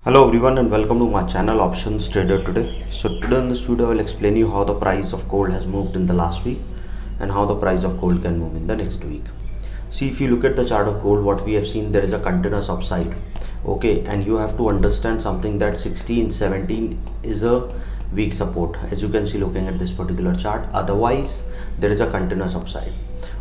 Hello everyone and welcome to my channel Options Trader today. So today in this video I will explain you how the price of gold has moved in the last week and how the price of gold can move in the next week. See, if you look at the chart of gold, what we have seen, there is a continuous upside. Okay, and you have to understand something that 1617 is a weak support, as you can see looking at this particular chart. Otherwise there is a continuous upside.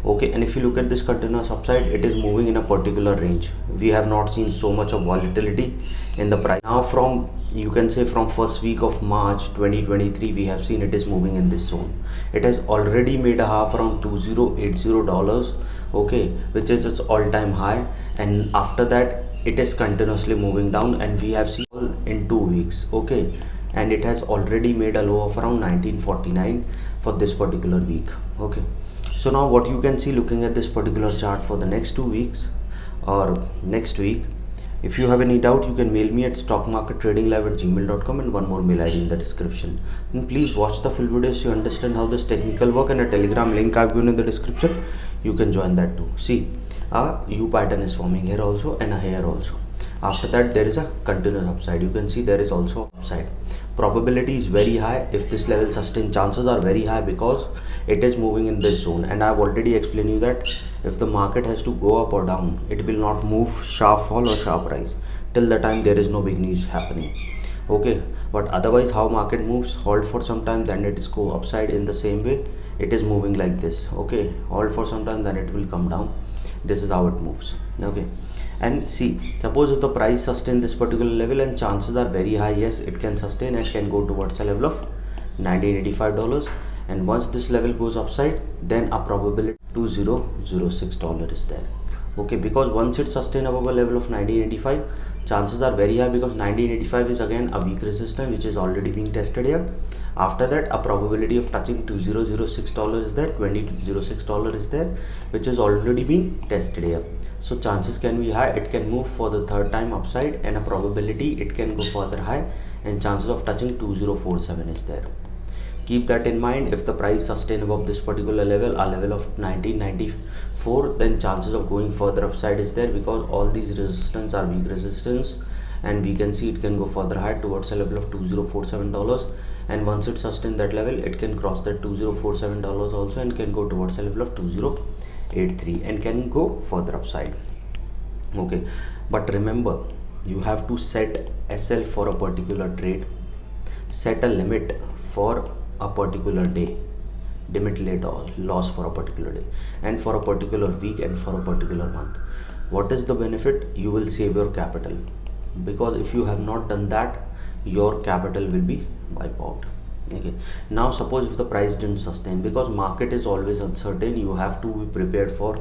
Okay, and if you look at this continuous upside, it is moving in a particular range. We have not seen so much of volatility in the price now. From, you can say, from first week of March 2023, we have seen it is moving in this zone. It has already made a half around $2080, okay, which is its all-time high, and after that it is continuously moving down, and we have seen in 2 weeks, okay, and it has already made a low of around 1949 for this particular week. Okay, so now what you can see looking at this particular chart for the next 2 weeks or next week, if you have any doubt, you can mail me at stockmarkettradinglive@gmail.com, and one more mail ID in the description. And please watch the full video so you understand how this technical work, and a Telegram link I've given in the description. You can join that too. See, a U pattern is forming here also and a here also. After that there is a continuous upside. You can see there is also upside. Probability is very high if this level sustains. Chances are very high because it is moving in this zone, and I've already explained you that if the market has to go up or down, it will not move sharp fall or sharp rise till the time there is no big news happening. Okay, but otherwise how market moves, hold for some time, then it is go upside in the same way it is moving like this. Okay, hold for some time, then it will come down. This is how it moves. Okay, and see, suppose if the price sustain this particular level, and chances are very high, yes, it can sustain and can go towards a level of $1985, and once this level goes upside, then a probability $2006 is there. Okay, because once it sustain above a level of 1985, chances are very high because 1985 is again a weak resistance which is already being tested here. After that, a probability of touching $2006 is there, $2006 is there, which is already being tested here. So chances can be high, it can move for the third time upside, and a probability it can go further high, and chances of touching 2047 is there. Keep that in mind. If the price sustain above this particular level, a level of 1994, then chances of going further upside is there, because all these resistance are weak resistance, and we can see it can go further high towards a level of $2047, and once it sustain that level, it can cross that $2047 also, and can go towards a level of 2083 and can go further upside. Okay, but remember, you have to set SL for a particular trade, set a limit for a particular day, limit loss for a particular day, and for a particular week, and for a particular month. What is the benefit? You will save your capital, because if you have not done that, your capital will be wiped out. Okay, now suppose if the price didn't sustain, because market is always uncertain, you have to be prepared for.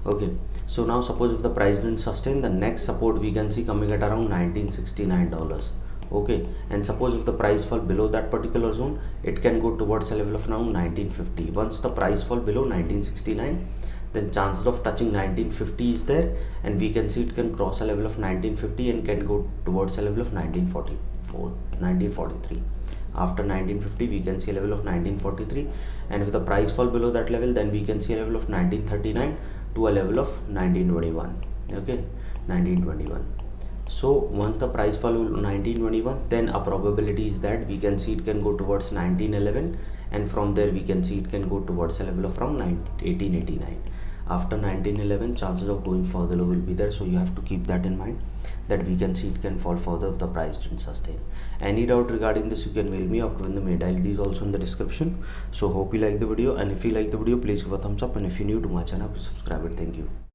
Okay, so now suppose if the price didn't sustain, the next support we can see coming at around $1969. Okay, and suppose if the price fall below that particular zone, it can go towards a level of now 1950. Once the price fall below 1969, then chances of touching 1950 is there, and we can see it can cross a level of 1950 and can go towards a level of 1943. After 1950 we can see a level of 1943, and if the price fall below that level, then we can see a level of 1939 to a level of 1921. Okay, 1921. So once the price fall 1921, then a probability is that we can see it can go towards 1911, and from there we can see it can go towards a level of around 1889. After 1911, chances of going further low will be there, so you have to keep that in mind, that we can see it can fall further if the price didn't sustain. Any doubt regarding this, you can mail me. I've given the mail IDs also in the description. So hope you like the video, and if you like the video, please give a thumbs up, and if you're new to my channel, please subscribe it. Thank you.